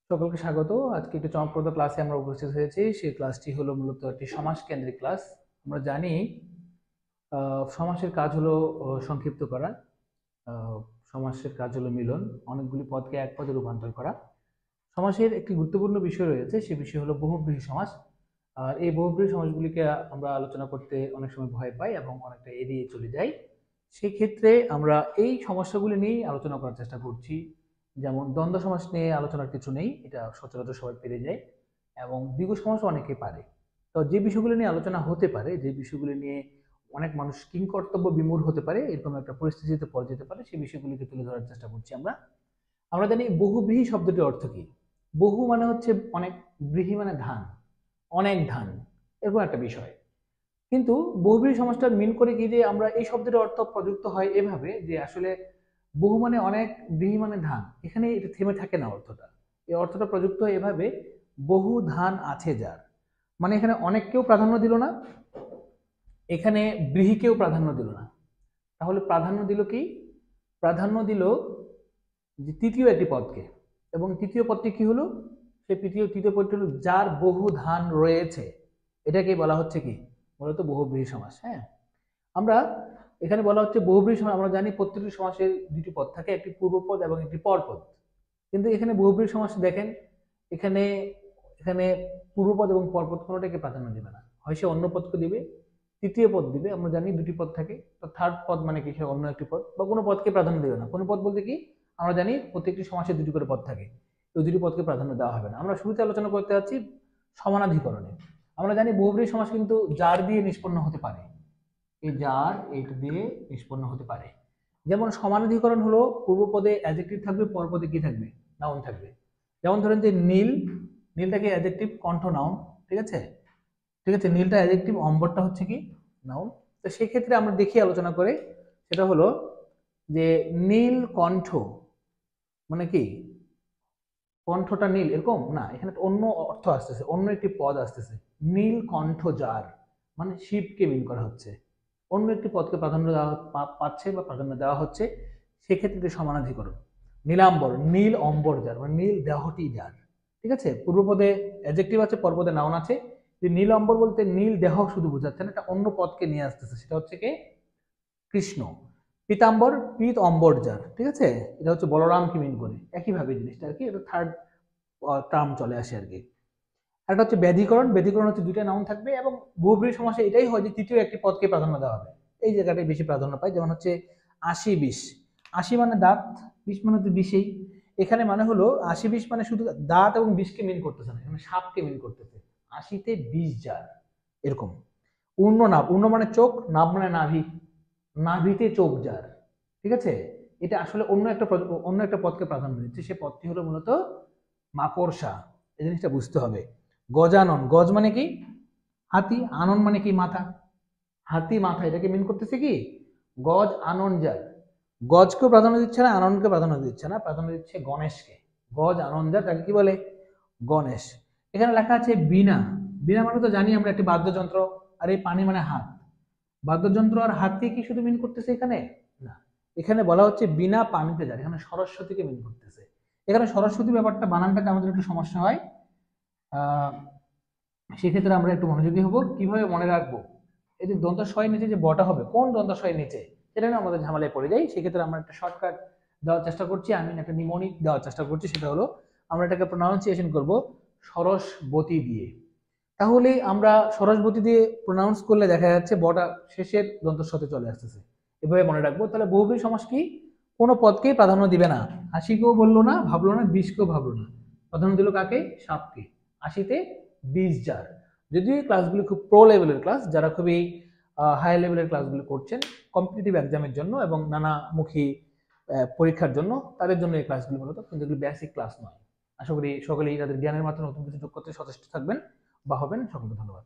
সকলকে স্বাগত। আজকে একটি চমকপ্রদ ক্লাসে আমরা উপস্থিত হয়েছি। সেই ক্লাসটি হলো মূলত একটি সমাস কেন্দ্রিক ক্লাস। আমরা জানি সমাসের কাজ হলো সংক্ষিপ্ত করা। আহ, সমাসের কাজ হলো মিলন, অনেকগুলি পদকে এক পদে রূপান্তর করা। সমাসের একটি গুরুত্বপূর্ণ বিষয় রয়েছে, সে বিষয় হলো বহুব্রীহি সমাস। আর এই বহুব্রীহি সমাসগুলিকে আমরা আলোচনা করতে অনেক সময় ভয় পাই এবং অনেকটা এড়িয়ে চলে যাই। সেই ক্ষেত্রে আমরা এই সমস্যাগুলি নিয়েই আলোচনা করার চেষ্টা করছি। যেমন দ্বন্দ্ব সমাস নিয়ে আলোচনার কিছু নেই, এটা সচরাচর সবাই পেরে যায়, এবং দ্বিগু সমাসও অনেকে পারে। তো যে বিষয়গুলি নিয়ে আলোচনা হতে পারে, যে বিষয়গুলি নিয়ে অনেক মানুষ কিংকর্তব্য বিমূঢ় হতে পারে, এরকম একটা পরিস্থিতিতে পড়ে যেতে পারে, সেই বিষয়গুলিকে তুলে ধরার চেষ্টা করছি আমরা। আমরা জানি বহুব্রীহি শব্দটির অর্থ কি। বহু মানে হচ্ছে অনেক, ব্রীহি মানে ধান, অনেক ধান, এরকম একটা বিষয়। কিন্তু বহুব্রীহি সমাসটা মিন করে কি, যে আমরা এই শব্দের অর্থ প্রযুক্ত হয় এভাবে যে আসলে বহু মানে অনেক, ব্রীহি মানে ধান, এখানে এটা থেমে থাকে না অর্থটা। এই অর্থটা প্রযুক্ত হয় এভাবে, বহু ধান আছে যার, মানে এখানে অনেককেও প্রাধান্য দিল না, এখানে ব্রীহিকেও প্রাধান্য দিল না। তাহলে প্রাধান্য দিল কি? প্রাধান্য দিল যে তৃতীয় একটি পদকে। এবং তৃতীয় পদটি কি হলো? সেই তৃতীয় পদটি হলো যার বহু ধান রয়েছে। এটাকে বলা হচ্ছে কি, মূলত বহুব্রীহি সমাস। হ্যাঁ, আমরা এখানে বলা হচ্ছে বহুব্রীহি সমাস। আমরা জানি প্রত্যেকটি সমাসের দুটি পদ থাকে, একটি পূর্বপদ এবং একটি পরপদ। কিন্তু এখানে বহুব্রীহি সমাস দেখেন, এখানে এখানে পূর্বপদ এবং পরপদ কোনোটাকে প্রাধান্য দিবে না, হয় সে অন্য পদকে দিবে, তৃতীয় পদ দিবে। আমরা জানি দুটি পদ থাকে, তো থার্ড পদ মানে কি, সে অন্য একটি পদ, বা কোনো পদকে প্রাধান্য দেবে না। কোনো পদ বলতে কি, আমরা জানি প্রত্যেকটি সমাসে দুটি করে পদ থাকে, ওই দুটি পদকে প্রাধান্য দেওয়া হবে না। আমরা শুরুতে আলোচনা করতে যাচ্ছি সমানাধিকরণে। আমরা জানি বহুব্রীহি সমাস কিন্তু যার দিয়ে নিষ্পন্ন হতে পারে, এই যার এইটা দিয়ে নিষ্পন্ন হতে পারে। যেমন সমানাধিকরণ হলো পূর্বপদে অ্যাডজেক্টিভ থাকবে, পরপদে কি থাকবে, নাউন থাকবে। যেমন ধরেন যে নীল, নীলটাকে অ্যাডজেক্টিভ, কণ্ঠ নাউন, ঠিক আছে। ঠিক আছে, নীলটা অ্যাডজেক্টিভ, অম্বরটা হচ্ছে কি, নাউন। তো সেই ক্ষেত্রে আমরা দেখি আলোচনা করে, সেটা হলো যে নীল কণ্ঠ মানে কি, কণ্ঠটা নীল এরকম না, এখানে অন্য অর্থ আসতেছে, অন্য একটি পদ আসতেছে। নীল কণ্ঠ যার মানে শিবকে মিন করা হচ্ছে, অন্য একটি পদকে প্রাধান্য দেওয়া পাচ্ছে বা প্রাধান্য দেওয়া হচ্ছে, সেক্ষেত্রে সমানাধিকরণ। নীলাম্বর, নীল অম্বর যার মানে নীল দেহটি যার। ঠিক আছে, পূর্বপদে অ্যাডজেক্টিভ আছে, পরপদে নাউন আছে। যে নীল অম্বর বলতে নীল দেহ শুধু বোঝাচ্ছে না, এটা অন্য পদকে নিয়ে আসতেছে, সেটা হচ্ছে কি কৃষ্ণ। পীতাম্বর, পীত অম্বর যার, ঠিক আছে, এটা হচ্ছে বলরামকে মিন করে, একইভাবে জিনিসটা আর কি, এটা থার্ড টার্ম চলে আসে আর কি। একটা হচ্ছে ব্যাধিকরণ, ব্যাধিকরণ হচ্ছে দুইটা নাউন থাকবে, এবং বহুব্রীহি সমাসে এটাই হয় যে তৃতীয় একটি পদকে প্রাধান্য দেওয়া হবে, এই জায়গাটাই বেশি প্রাধান্য পায়। যেমন হচ্ছে আশি বিষ, আশি মানে দাঁত, বিষ মানে হচ্ছে বিষেই। এখানে মানে হলো আশি বিষ মানে শুধু দাঁত এবং বিষকে মিন করতেছে না, এখানে সাপকে মিন করতেছে। আশিতে বিষ যার, এরকম। উর্ণ নাভ, উর্ণ মানে চোখ, নাভ মানে নাভি, নাভিতে চোখ যার। ঠিক আছে, এটা আসলে অন্য একটা পদকে প্রাধান্য দিচ্ছে, সে পদটি হলো মূলত মাকড়সা। এই জিনিসটা বুঝতে হবে। গজানন, গজ মানে কি হাতি, আনন মানে কি মাথা, হাতি মাথা, এটাকে মিন করতেছে কি গজ আনন যার। গজকেও প্রাধান্য দিচ্ছে না, আননকে প্রাধান্য দিচ্ছে না, প্রাধান্য দিচ্ছে গণেশকে। গজ আনন যার, তাকে কি বলে, গণেশ। এখানে লেখা আছে বীণা, বীণা মানে তো জানি আমরা একটি বাদ্যযন্ত্র, আর এই পানি মানে হাত। বাদ্যযন্ত্র আর হাতকে কি শুধু মিন করতেছে এখানে, না, এখানে বলা হচ্ছে বিনা পানিতে যার, এখানে সরস্বতীকে মিন করতেছে। এখানে সরস্বতী ব্যাপারটা বানানটাকে আমাদের একটু সমস্যা হয়, সেক্ষেত্রে আমরা একটু মনোযোগী হব। কিভাবে মনে রাখবো, এই যে দন্তাশয়ের নিচে যে বটা হবে, কোন দন্তাশয়ের নিচে, সেটা নিয়ে আমাদের ঝামেলায় পড়ে যাই। সেক্ষেত্রে আমরা একটা শর্টকাট দেওয়ার চেষ্টা করছি, আমি একটা নিমোনিক দেওয়ার চেষ্টা করছি, সেটা হলো আমরা এটাকে প্রোনাউন্সিয়েশন করব সরস্বতী দিয়ে। তাহলে আমরা সরস্বতী দিয়ে প্রোনাউন্স করলে দেখা যাচ্ছে বটা শেষের দন্তস্বতে চলে আসতেছে। এভাবে মনে রাখবো। তাহলে বহুব্রীহি সমাস কি, কোনো পদকেই প্রাধান্য দিবে না, আশিকেও বললো না, ভাবলো না, বিষকেও ভাবলো না, প্রাধান্য দিল কাকে, সাপকে। আশিতে বিষ যার। যদিও এই ক্লাসগুলি খুব প্রো লেভেলের ক্লাস, যারা খুবই হাই লেভেলের ক্লাসগুলো করছেন কম্পিটিটিভ এক্সামের জন্য এবং নানামুখী পরীক্ষার জন্য, তাদের জন্য এই ক্লাসগুলি মূলত, কিন্তু এগুলি বেসিক ক্লাস নয়। আশা করি সকলেই তাদের জ্ঞানের মাত্রা নতুন কিছু যোগ করতে সচেষ্ট থাকবেন বা হবেন। সকলকে ধন্যবাদ।